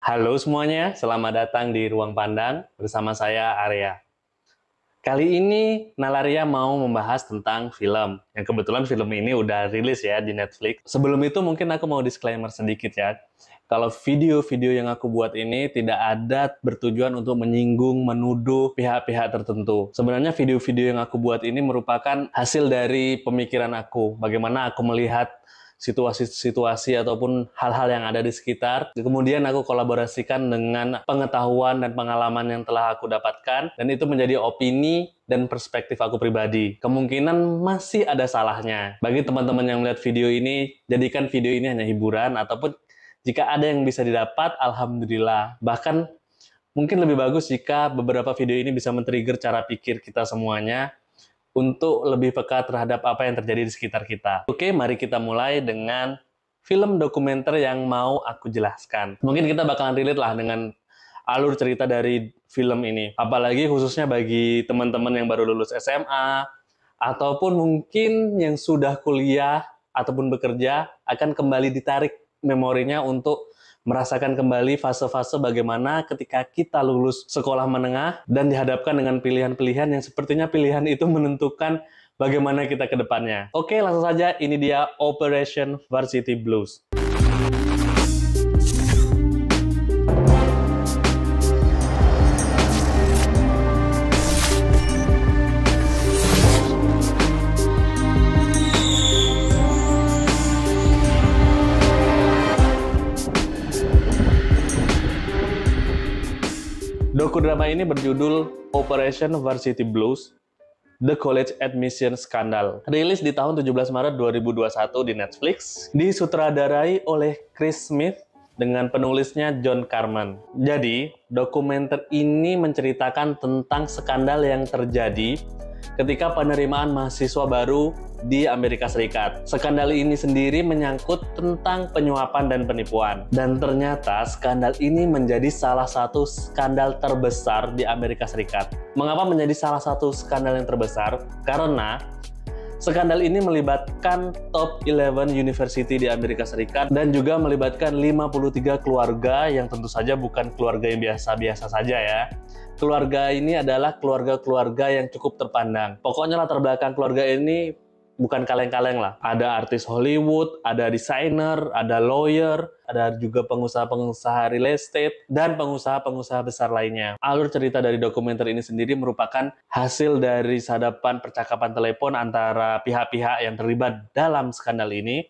Halo semuanya, selamat datang di Ruang Pandang bersama saya Arya. Kali ini Nalaria mau membahas tentang film, yang kebetulan film ini udah rilis ya di Netflix. Sebelum itu mungkin aku mau disclaimer sedikit ya. Kalau video-video yang aku buat ini tidak ada bertujuan untuk menyinggung, menuduh pihak-pihak tertentu. Sebenarnya video-video yang aku buat ini merupakan hasil dari pemikiran aku, bagaimana aku melihat situasi-situasi ataupun hal-hal yang ada di sekitar. Kemudian aku kolaborasikan dengan pengetahuan dan pengalaman yang telah aku dapatkan, dan itu menjadi opini dan perspektif aku pribadi. Kemungkinan masih ada salahnya. Bagi teman-teman yang melihat video ini, jadikan video ini hanya hiburan, ataupun jika ada yang bisa didapat, alhamdulillah. Bahkan mungkin lebih bagus jika beberapa video ini bisa men-trigger cara pikir kita semuanya untuk lebih peka terhadap apa yang terjadi di sekitar kita. Oke, mari kita mulai dengan film dokumenter yang mau aku jelaskan. Mungkin kita bakalan relate lah dengan alur cerita dari film ini. Apalagi khususnya bagi teman-teman yang baru lulus SMA, ataupun mungkin yang sudah kuliah ataupun bekerja, akan kembali ditarik memorinya untuk merasakan kembali fase-fase bagaimana ketika kita lulus sekolah menengah dan dihadapkan dengan pilihan-pilihan yang sepertinya pilihan itu menentukan bagaimana kita ke depannya. Oke, langsung saja, ini dia Operation Varsity Blues. Dokudrama ini berjudul Operation Varsity Blues, The College Admission Scandal. Rilis di tahun 17 Maret 2021 di Netflix, disutradarai oleh Chris Smith dengan penulisnya John Carman. Jadi, dokumenter ini menceritakan tentang skandal yang terjadi ketika penerimaan mahasiswa baru di Amerika Serikat. Skandal ini sendiri menyangkut tentang penyuapan dan penipuan. Dan ternyata skandal ini menjadi salah satu skandal terbesar di Amerika Serikat. Mengapa menjadi salah satu skandal yang terbesar? Karena skandal ini melibatkan top 11 university di Amerika Serikat dan juga melibatkan 53 keluarga yang tentu saja bukan keluarga yang biasa-biasa saja ya. Keluarga ini adalah keluarga-keluarga yang cukup terpandang. Pokoknya latar belakang keluarga ini bukan kaleng-kaleng lah. Ada artis Hollywood, ada desainer, ada lawyer, ada juga pengusaha-pengusaha real estate, dan pengusaha-pengusaha besar lainnya. Alur cerita dari dokumenter ini sendiri merupakan hasil dari sadapan percakapan telepon antara pihak-pihak yang terlibat dalam skandal ini,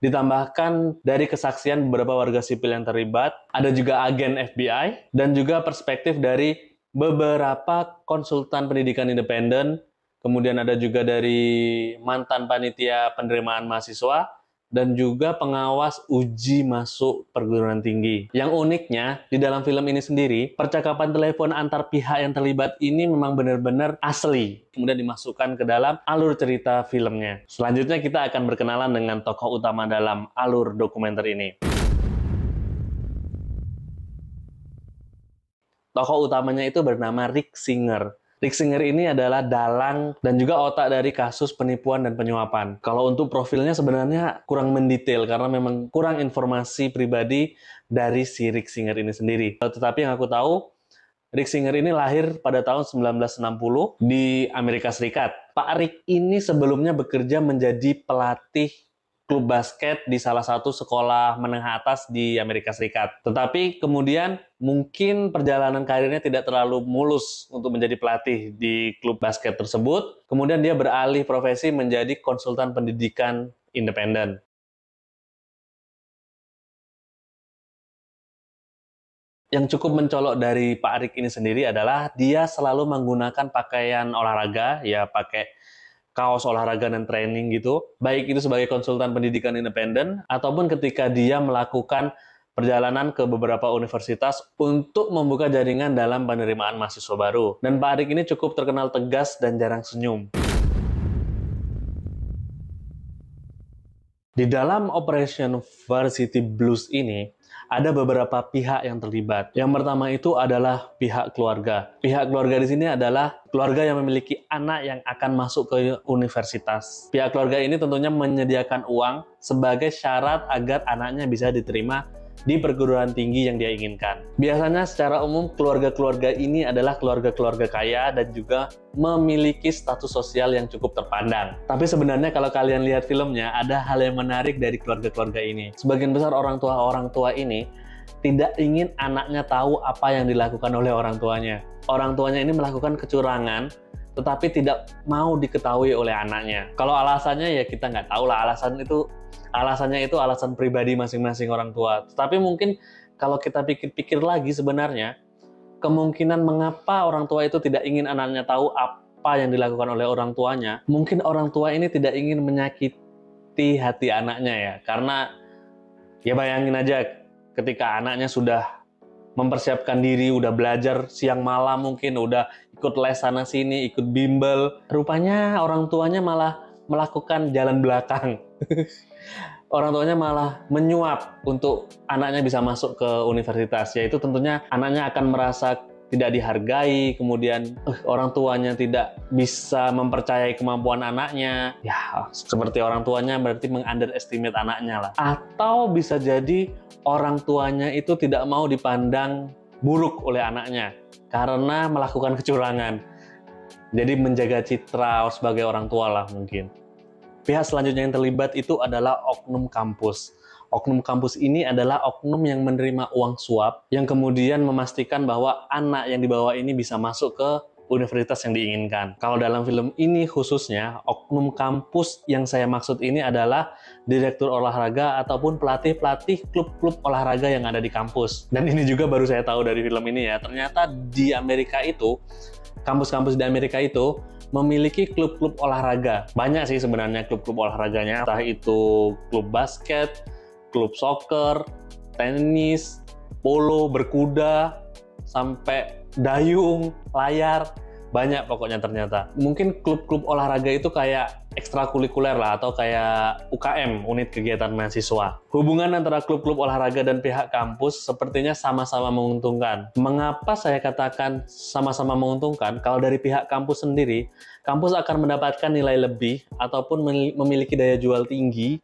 ditambahkan dari kesaksian beberapa warga sipil yang terlibat, ada juga agen FBI, dan juga perspektif dari beberapa konsultan pendidikan independen, kemudian ada juga dari mantan panitia penerimaan mahasiswa, dan juga pengawas uji masuk perguruan tinggi. Yang uniknya, di dalam film ini sendiri, percakapan telepon antar pihak yang terlibat ini memang benar-benar asli, kemudian dimasukkan ke dalam alur cerita filmnya. Selanjutnya kita akan berkenalan dengan tokoh utama dalam alur dokumenter ini. Tokoh utamanya itu bernama Rick Singer. Rick Singer ini adalah dalang dan juga otak dari kasus penipuan dan penyuapan. Kalau untuk profilnya sebenarnya kurang mendetail karena memang kurang informasi pribadi dari si Rick Singer ini sendiri. Tetapi yang aku tahu, Rick Singer ini lahir pada tahun 1960 di Amerika Serikat. Pak Rick ini sebelumnya bekerja menjadi pelatih klub basket di salah satu sekolah menengah atas di Amerika Serikat. Tetapi kemudian mungkin perjalanan karirnya tidak terlalu mulus untuk menjadi pelatih di klub basket tersebut. Kemudian dia beralih profesi menjadi konsultan pendidikan independen. Yang cukup mencolok dari Pak Rick ini sendiri adalah dia selalu menggunakan pakaian olahraga, ya pakai kaos olahraga dan training gitu, baik itu sebagai konsultan pendidikan independen ataupun ketika dia melakukan perjalanan ke beberapa universitas untuk membuka jaringan dalam penerimaan mahasiswa baru. Dan Pak Rick ini cukup terkenal tegas dan jarang senyum. Di dalam Operation Varsity Blues ini, ada beberapa pihak yang terlibat. Yang pertama itu adalah pihak keluarga. Pihak keluarga di sini adalah keluarga yang memiliki anak yang akan masuk ke universitas. Pihak keluarga ini tentunya menyediakan uang sebagai syarat agar anaknya bisa diterima di perguruan tinggi yang dia inginkan. Biasanya secara umum keluarga-keluarga ini adalah keluarga-keluarga kaya dan juga memiliki status sosial yang cukup terpandang. Tapi sebenarnya kalau kalian lihat filmnya, ada hal yang menarik dari keluarga-keluarga ini. Sebagian besar orang tua ini tidak ingin anaknya tahu apa yang dilakukan oleh orang tuanya. Orang tuanya ini melakukan kecurangan, tetapi tidak mau diketahui oleh anaknya. Kalau alasannya ya kita nggak tahu lah, alasannya itu alasan pribadi masing-masing orang tua. Tapi mungkin kalau kita pikir-pikir lagi sebenarnya, kemungkinan mengapa orang tua itu tidak ingin anaknya tahu apa yang dilakukan oleh orang tuanya, mungkin orang tua ini tidak ingin menyakiti hati anaknya ya. Karena ya bayangin aja ketika anaknya sudah mempersiapkan diri, udah belajar siang malam mungkin, udah ikut les sana sini, ikut bimbel, rupanya orang tuanya malah melakukan jalan belakang. Orang tuanya malah menyuap untuk anaknya bisa masuk ke universitas, yaitu tentunya anaknya akan merasa tidak dihargai, kemudian orang tuanya tidak bisa mempercayai kemampuan anaknya. Ya, seperti orang tuanya berarti meng-underestimate anaknya lah. Atau bisa jadi orang tuanya itu tidak mau dipandang buruk oleh anaknya karena melakukan kecurangan. Jadi menjaga citra sebagai orang tua lah mungkin. Pihak selanjutnya yang terlibat itu adalah oknum kampus. Oknum kampus ini adalah oknum yang menerima uang suap yang kemudian memastikan bahwa anak yang dibawa ini bisa masuk ke universitas yang diinginkan. Kalau dalam film ini khususnya, oknum kampus yang saya maksud ini adalah direktur olahraga ataupun pelatih-pelatih klub-klub olahraga yang ada di kampus. Dan ini juga baru saya tahu dari film ini ya, ternyata di Amerika itu, kampus-kampus di Amerika itu memiliki klub-klub olahraga. Banyak sih sebenarnya klub-klub olahraganya, entah itu klub basket, klub soccer, tenis, polo, berkuda, sampai dayung, layar, banyak pokoknya ternyata. Mungkin klub-klub olahraga itu kayak ekstrakurikuler lah, atau kayak UKM, unit kegiatan mahasiswa. Hubungan antara klub-klub olahraga dan pihak kampus sepertinya sama-sama menguntungkan. Mengapa saya katakan sama-sama menguntungkan? Kalau dari pihak kampus sendiri, kampus akan mendapatkan nilai lebih ataupun memiliki daya jual tinggi,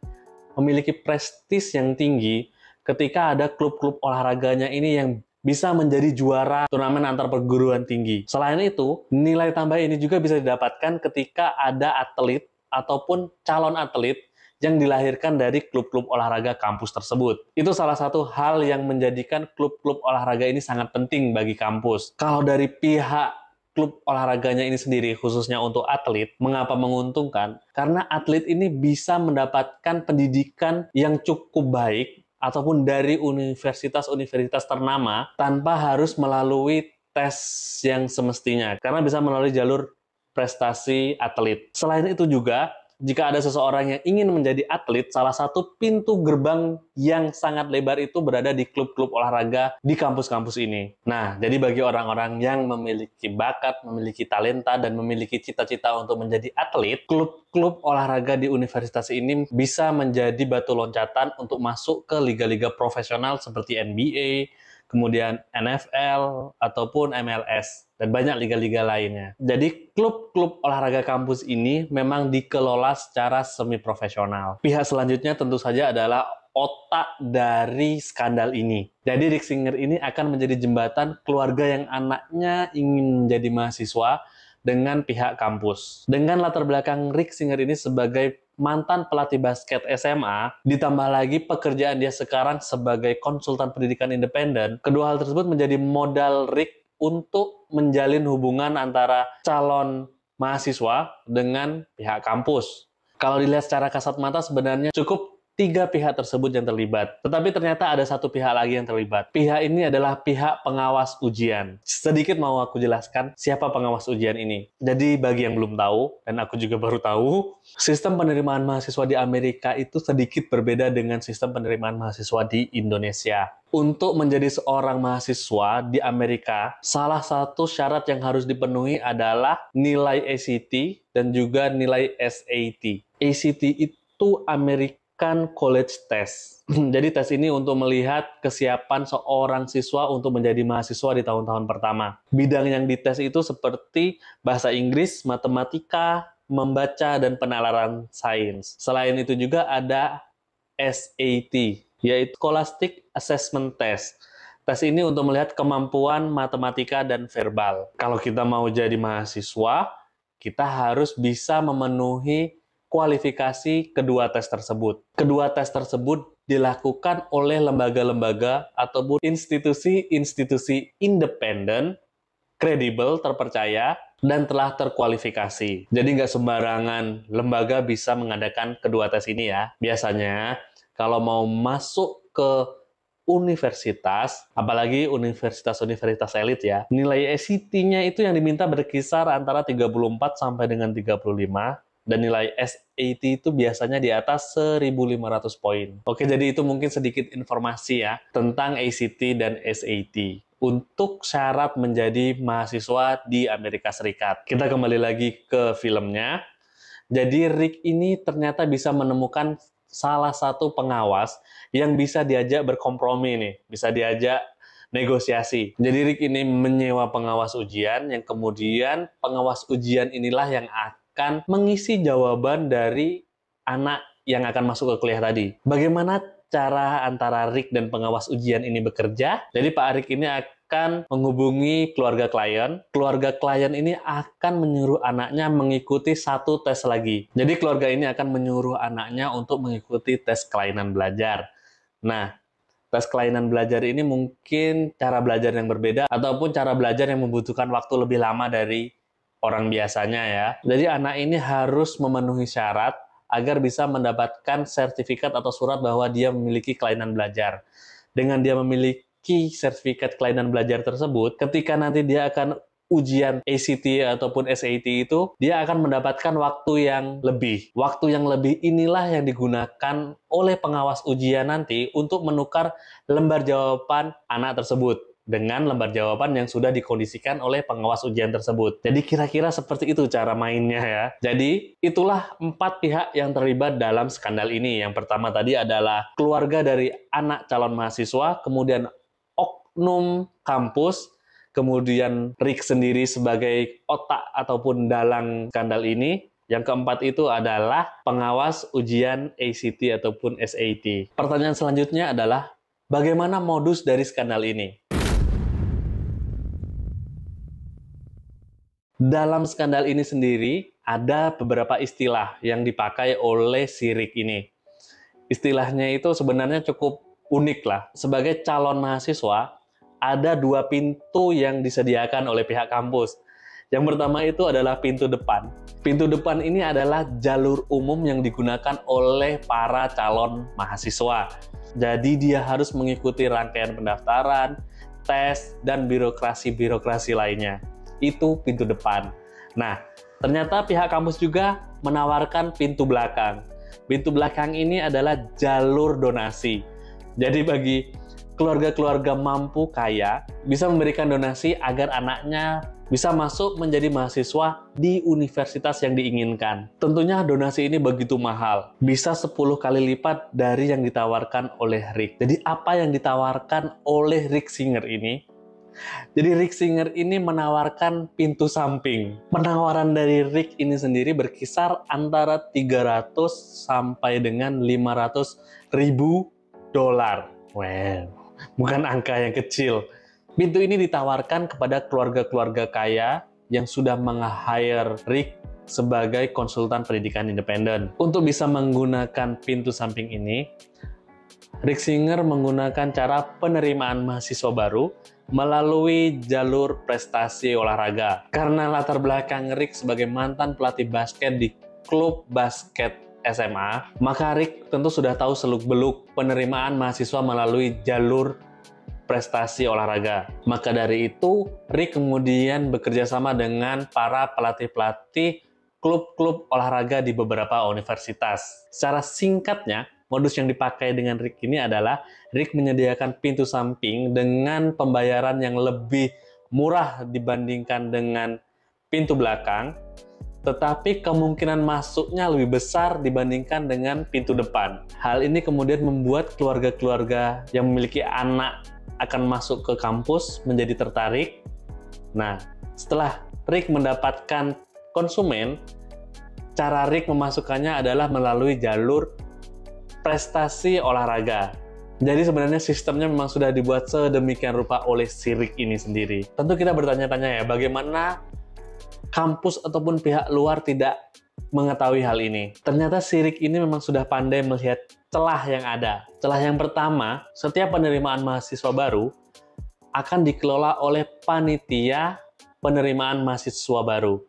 memiliki prestis yang tinggi ketika ada klub-klub olahraganya ini yang bisa menjadi juara turnamen antar perguruan tinggi. Selain itu, nilai tambah ini juga bisa didapatkan ketika ada atlet ataupun calon atlet yang dilahirkan dari klub-klub olahraga kampus tersebut. Itu salah satu hal yang menjadikan klub-klub olahraga ini sangat penting bagi kampus. Kalau dari pihak klub olahraganya ini sendiri, khususnya untuk atlet, mengapa menguntungkan? Karena atlet ini bisa mendapatkan pendidikan yang cukup baik ataupun dari universitas-universitas ternama tanpa harus melalui tes yang semestinya, karena bisa melalui jalur prestasi atlet. Selain itu juga, jika ada seseorang yang ingin menjadi atlet, salah satu pintu gerbang yang sangat lebar itu berada di klub-klub olahraga di kampus-kampus ini. Nah, jadi bagi orang-orang yang memiliki bakat, memiliki talenta, dan memiliki cita-cita untuk menjadi atlet, klub-klub olahraga di universitas ini bisa menjadi batu loncatan untuk masuk ke liga-liga profesional seperti NBA, kemudian NFL, ataupun MLS, dan banyak liga-liga lainnya. Jadi, klub-klub olahraga kampus ini memang dikelola secara semi-profesional. Pihak selanjutnya tentu saja adalah otak dari skandal ini. Jadi, Rick Singer ini akan menjadi jembatan keluarga yang anaknya ingin menjadi mahasiswa dengan pihak kampus. Dengan latar belakang Rick Singer ini sebagai mantan pelatih basket SMA, ditambah lagi pekerjaan dia sekarang sebagai konsultan pendidikan independen, kedua hal tersebut menjadi modal Rick untuk menjalin hubungan antara calon mahasiswa dengan pihak kampus. Kalau dilihat secara kasat mata sebenarnya cukup 3 pihak tersebut yang terlibat. Tetapi ternyata ada satu pihak lagi yang terlibat. Pihak ini adalah pihak pengawas ujian. Sedikit mau aku jelaskan siapa pengawas ujian ini. Jadi bagi yang belum tahu, dan aku juga baru tahu, sistem penerimaan mahasiswa di Amerika itu sedikit berbeda dengan sistem penerimaan mahasiswa di Indonesia. Untuk menjadi seorang mahasiswa di Amerika, salah satu syarat yang harus dipenuhi adalah nilai ACT dan juga nilai SAT. ACT itu American College Test. Jadi tes ini untuk melihat kesiapan seorang siswa untuk menjadi mahasiswa di tahun-tahun pertama. Bidang yang dites itu seperti bahasa Inggris, matematika, membaca, dan penalaran sains. Selain itu juga ada SAT, yaitu Scholastic Assessment Test. Tes ini untuk melihat kemampuan matematika dan verbal. Kalau kita mau jadi mahasiswa, kita harus bisa memenuhi kualifikasi kedua tes tersebut. Kedua tes tersebut dilakukan oleh lembaga-lembaga ataupun institusi-institusi independen, kredibel, terpercaya, dan telah terkualifikasi. Jadi nggak sembarangan lembaga bisa mengadakan kedua tes ini ya. Biasanya kalau mau masuk ke universitas, apalagi universitas-universitas elit ya, nilai SAT-nya itu yang diminta berkisar antara 34 sampai dengan 35, dan nilai SAT itu biasanya di atas 1.500 poin. Oke, jadi itu mungkin sedikit informasi ya tentang ACT dan SAT untuk syarat menjadi mahasiswa di Amerika Serikat. Kita kembali lagi ke filmnya. Jadi Rick ini ternyata bisa menemukan salah satu pengawas yang bisa diajak berkompromi nih, bisa diajak negosiasi. Jadi Rick ini menyewa pengawas ujian yang kemudian pengawas ujian inilah yang akan mengisi jawaban dari anak yang akan masuk ke kuliah tadi. Bagaimana cara antara Rick dan pengawas ujian ini bekerja? Jadi Pak Rick ini akan menghubungi keluarga klien. Keluarga klien ini akan menyuruh anaknya mengikuti satu tes lagi. Jadi keluarga ini akan menyuruh anaknya untuk mengikuti tes kelainan belajar. Nah, tes kelainan belajar ini mungkin cara belajar yang berbeda ataupun cara belajar yang membutuhkan waktu lebih lama dari orang biasanya ya. Jadi anak ini harus memenuhi syarat agar bisa mendapatkan sertifikat atau surat bahwa dia memiliki kelainan belajar. Dengan dia memiliki sertifikat kelainan belajar tersebut, ketika nanti dia akan ujian ACT ataupun SAT itu, dia akan mendapatkan waktu yang lebih. Waktu yang lebih inilah yang digunakan oleh pengawas ujian nanti untuk menukar lembar jawaban anak tersebut dengan lembar jawaban yang sudah dikondisikan oleh pengawas ujian tersebut. Jadi kira-kira seperti itu cara mainnya ya. Jadi itulah 4 pihak yang terlibat dalam skandal ini. Yang pertama tadi adalah keluarga dari anak calon mahasiswa, kemudian oknum kampus, kemudian Rick sendiri sebagai otak ataupun dalang skandal ini. Yang keempat itu adalah pengawas ujian ACT ataupun SAT. Pertanyaan selanjutnya adalah, bagaimana modus dari skandal ini? Dalam skandal ini sendiri, ada beberapa istilah yang dipakai oleh si Rick ini. Istilahnya itu sebenarnya cukup unik lah. Sebagai calon mahasiswa, ada 2 pintu yang disediakan oleh pihak kampus. Yang pertama itu adalah pintu depan. Pintu depan ini adalah jalur umum yang digunakan oleh para calon mahasiswa. Jadi dia harus mengikuti rangkaian pendaftaran, tes, dan birokrasi-birokrasi lainnya. Itu pintu depan. Nah, ternyata pihak kampus juga menawarkan pintu belakang. Pintu belakang ini adalah jalur donasi. Jadi bagi keluarga-keluarga mampu kaya bisa memberikan donasi agar anaknya bisa masuk menjadi mahasiswa di universitas yang diinginkan. Tentunya donasi ini begitu mahal, bisa 10 kali lipat dari yang ditawarkan oleh Rick. Jadi apa yang ditawarkan oleh Rick Singer ini? Jadi Rick Singer ini menawarkan pintu samping. Penawaran dari Rick ini sendiri berkisar antara 300 sampai dengan 500 ribu dolar. Wow, bukan angka yang kecil. Pintu ini ditawarkan kepada keluarga-keluarga kaya yang sudah meng-hire Rick sebagai konsultan pendidikan independen. Untuk bisa menggunakan pintu samping ini, Rick Singer menggunakan cara penerimaan mahasiswa baru melalui jalur prestasi olahraga. Karena latar belakang Rick sebagai mantan pelatih basket di klub basket SMA, maka Rick tentu sudah tahu seluk-beluk penerimaan mahasiswa melalui jalur prestasi olahraga. Maka dari itu, Rick kemudian bekerja sama dengan para pelatih-pelatih klub-klub olahraga di beberapa universitas. Secara singkatnya, modus yang dipakai dengan Rick ini adalah Rick menyediakan pintu samping dengan pembayaran yang lebih murah dibandingkan dengan pintu belakang, tetapi kemungkinan masuknya lebih besar dibandingkan dengan pintu depan. Hal ini kemudian membuat keluarga-keluarga yang memiliki anak akan masuk ke kampus menjadi tertarik. Nah, setelah Rick mendapatkan konsumen, cara Rick memasukkannya adalah melalui jalur prestasi olahraga. Jadi sebenarnya sistemnya memang sudah dibuat sedemikian rupa oleh si Rick ini sendiri. Tentu kita bertanya-tanya ya, bagaimana kampus ataupun pihak luar tidak mengetahui hal ini. Ternyata si Rick ini memang sudah pandai melihat celah yang ada. Celah yang pertama, setiap penerimaan mahasiswa baru akan dikelola oleh panitia penerimaan mahasiswa baru.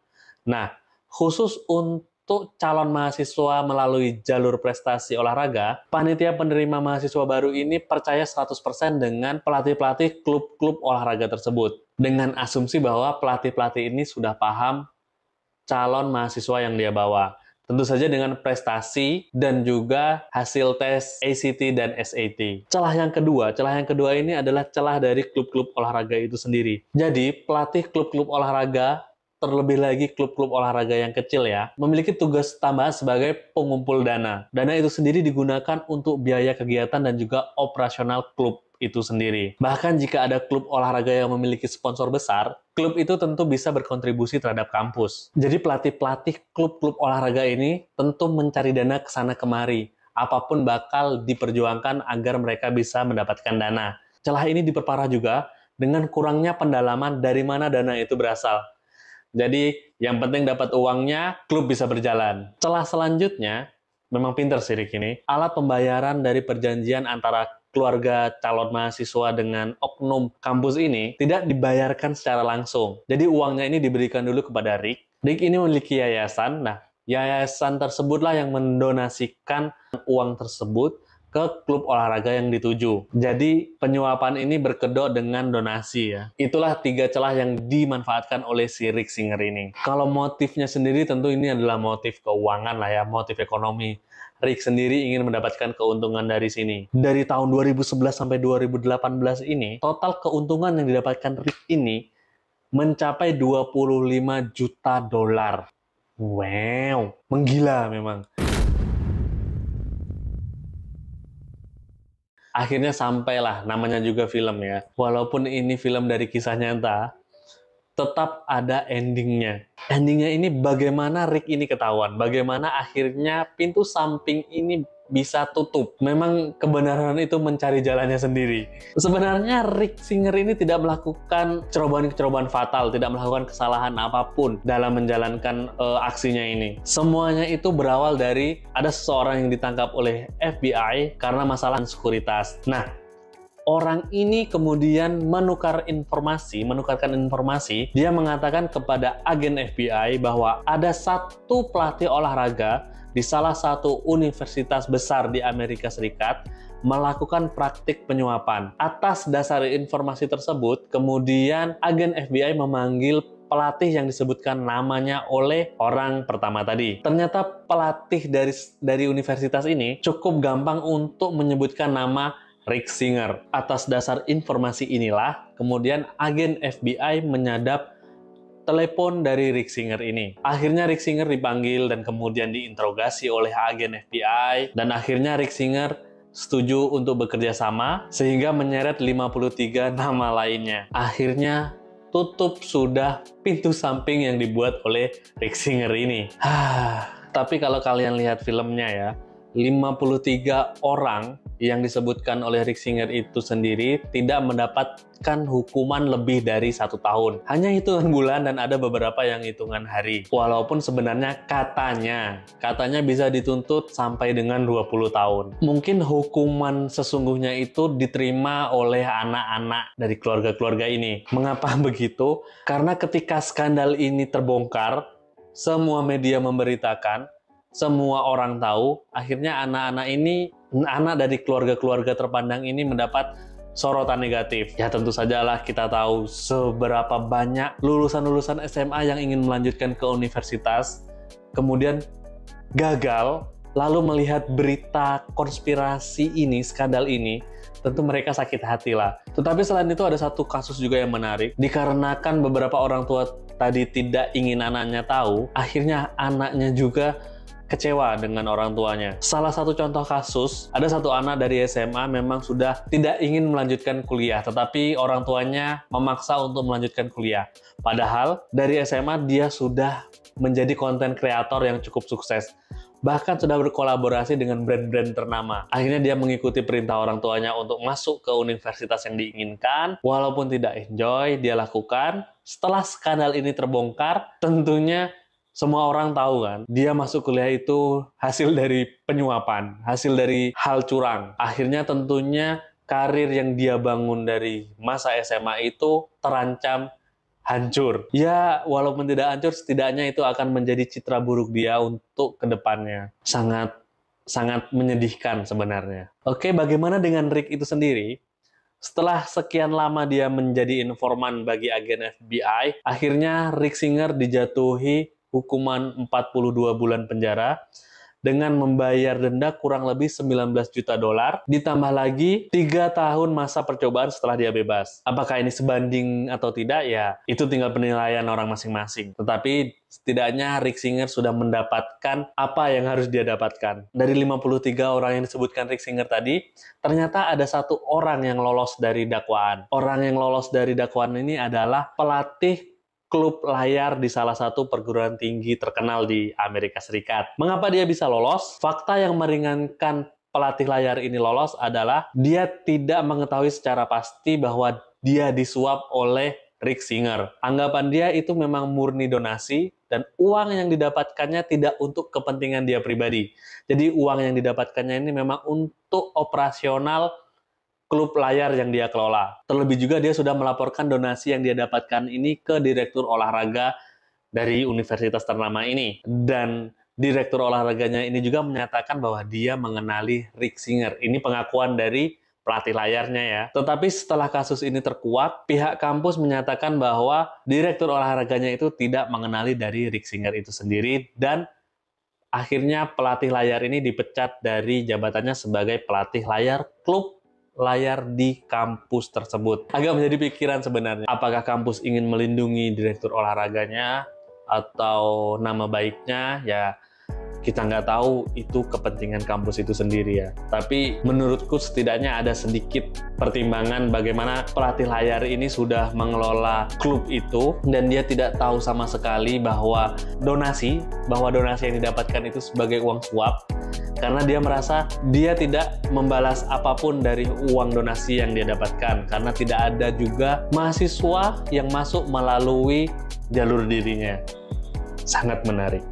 Nah, khusus untuk calon mahasiswa melalui jalur prestasi olahraga, panitia penerima mahasiswa baru ini percaya 100% dengan pelatih-pelatih klub-klub olahraga tersebut. Dengan asumsi bahwa pelatih-pelatih ini sudah paham calon mahasiswa yang dia bawa. Tentu saja dengan prestasi dan juga hasil tes ACT dan SAT. Celah yang kedua ini adalah celah dari klub-klub olahraga itu sendiri. Jadi, pelatih klub-klub olahraga, terlebih lagi klub-klub olahraga yang kecil ya, memiliki tugas tambahan sebagai pengumpul dana. Dana itu sendiri digunakan untuk biaya kegiatan dan juga operasional klub itu sendiri. Bahkan jika ada klub olahraga yang memiliki sponsor besar, klub itu tentu bisa berkontribusi terhadap kampus. Jadi pelatih-pelatih klub-klub olahraga ini tentu mencari dana ke sana kemari. Apapun bakal diperjuangkan agar mereka bisa mendapatkan dana. Celah ini diperparah juga dengan kurangnya pendalaman dari mana dana itu berasal. Jadi yang penting dapat uangnya, klub bisa berjalan. Celah selanjutnya, memang pinter sih Rick ini, alat pembayaran dari perjanjian antara keluarga calon mahasiswa dengan oknum kampus ini tidak dibayarkan secara langsung. Jadi uangnya ini diberikan dulu kepada Rick. Rick ini memiliki yayasan. Nah, yayasan tersebutlah yang mendonasikan uang tersebut ke klub olahraga yang dituju. Jadi penyuapan ini berkedok dengan donasi ya. Itulah 3 celah yang dimanfaatkan oleh si Rick Singer ini. Kalau motifnya sendiri tentu ini adalah motif keuangan lah ya, motif ekonomi. Rick sendiri ingin mendapatkan keuntungan dari sini. Dari tahun 2011 sampai 2018 ini, total keuntungan yang didapatkan Rick ini mencapai 25 juta dolar. Wow, menggila memang. Akhirnya sampailah, namanya juga film ya. Walaupun ini film dari kisah nyata, tetap ada endingnya. Endingnya ini bagaimana Rick ini ketahuan, bagaimana akhirnya pintu samping ini bisa tutup. Memang kebenaran itu mencari jalannya sendiri. Sebenarnya Rick Singer ini tidak melakukan cerobohan-cerobohan fatal, tidak melakukan kesalahan apapun dalam menjalankan aksinya ini. Semuanya itu berawal dari ada seseorang yang ditangkap oleh FBI karena masalah sekuritas. Nah, orang ini kemudian menukarkan informasi, dia mengatakan kepada agen FBI bahwa ada satu pelatih olahraga di salah satu universitas besar di Amerika Serikat melakukan praktik penyuapan. Atas dasar informasi tersebut, kemudian agen FBI memanggil pelatih yang disebutkan namanya oleh orang pertama tadi. Ternyata pelatih dari universitas ini cukup gampang untuk menyebutkan nama Rick Singer. Atas dasar informasi inilah, kemudian agen FBI menyadap telepon dari Rick Singer ini. Akhirnya Rick Singer dipanggil dan kemudian diinterogasi oleh agen FBI, dan akhirnya Rick Singer setuju untuk bekerja sama sehingga menyeret 53 nama lainnya. Akhirnya tutup sudah pintu samping yang dibuat oleh Rick Singer ini. Tapi kalau kalian lihat filmnya ya, 53 orang yang disebutkan oleh Rick Singer itu sendiri tidak mendapatkan hukuman lebih dari 1 tahun. Hanya hitungan bulan dan ada beberapa yang hitungan hari. Walaupun sebenarnya katanya bisa dituntut sampai dengan 20 tahun. Mungkin hukuman sesungguhnya itu diterima oleh anak-anak dari keluarga-keluarga ini. Mengapa begitu? Karena ketika skandal ini terbongkar, semua media memberitakan, semua orang tahu, akhirnya anak dari keluarga-keluarga terpandang ini mendapat sorotan negatif. Ya tentu sajalah kita tahu seberapa banyak lulusan-lulusan SMA yang ingin melanjutkan ke universitas, kemudian gagal, lalu melihat berita konspirasi ini, skandal ini, tentu mereka sakit hati lah. Tetapi selain itu ada satu kasus juga yang menarik, dikarenakan beberapa orang tua tadi tidak ingin anaknya tahu, akhirnya anaknya juga kecewa dengan orang tuanya. Salah satu contoh kasus, ada satu anak dari SMA memang sudah tidak ingin melanjutkan kuliah, tetapi orang tuanya memaksa untuk melanjutkan kuliah. Padahal dari SMA dia sudah menjadi konten kreator yang cukup sukses. bahkan sudah berkolaborasi dengan brand-brand ternama. Akhirnya dia mengikuti perintah orang tuanya untuk masuk ke universitas yang diinginkan. Walaupun tidak enjoy, dia lakukan. Setelah skandal ini terbongkar, tentunya semua orang tahu kan, dia masuk kuliah itu hasil dari penyuapan, hasil dari hal curang. Akhirnya tentunya karir yang dia bangun dari masa SMA itu terancam hancur. Ya, walaupun tidak hancur, setidaknya itu akan menjadi citra buruk dia untuk kedepannya. Sangat menyedihkan sebenarnya. Oke, bagaimana dengan Rick itu sendiri? Setelah sekian lama dia menjadi informan bagi agen FBI, akhirnya Rick Singer dijatuhi hukuman 42 bulan penjara dengan membayar denda kurang lebih 19 juta dolar, ditambah lagi 3 tahun masa percobaan setelah dia bebas. Apakah ini sebanding atau tidak? Ya, itu tinggal penilaian orang masing-masing. Tetapi setidaknya Rick Singer sudah mendapatkan apa yang harus dia dapatkan. Dari 53 orang yang disebutkan Rick Singer tadi, ternyata ada 1 orang yang lolos dari dakwaan. Orang yang lolos dari dakwaan ini adalah pelatih klub layar di salah satu perguruan tinggi terkenal di Amerika Serikat. Mengapa dia bisa lolos? Fakta yang meringankan pelatih layar ini lolos adalah dia tidak mengetahui secara pasti bahwa dia disuap oleh Rick Singer. Anggapan dia itu memang murni donasi dan uang yang didapatkannya tidak untuk kepentingan dia pribadi. Jadi uang yang didapatkannya ini memang untuk operasional klub layar yang dia kelola. Terlebih juga dia sudah melaporkan donasi yang dia dapatkan ini ke direktur olahraga dari universitas ternama ini. Dan direktur olahraganya ini juga menyatakan bahwa dia mengenali Rick Singer. Ini pengakuan dari pelatih layarnya ya. Tetapi setelah kasus ini terkuak, pihak kampus menyatakan bahwa direktur olahraganya itu tidak mengenali dari Rick Singer itu sendiri, dan akhirnya pelatih layar ini dipecat dari jabatannya sebagai pelatih layar klub layar di kampus tersebut. Agak menjadi pikiran sebenarnya. Apakah kampus ingin melindungi direktur olahraganya atau nama baiknya? Ya, kita nggak tahu, itu kepentingan kampus itu sendiri ya. Tapi menurutku setidaknya ada sedikit pertimbangan bagaimana pelatih layar ini sudah mengelola klub itu dan dia tidak tahu sama sekali bahwa donasi yang didapatkan itu sebagai uang suap. Karena dia merasa dia tidak membalas apapun dari uang donasi yang dia dapatkan. Karena tidak ada juga mahasiswa yang masuk melalui jalur dirinya. Sangat menarik.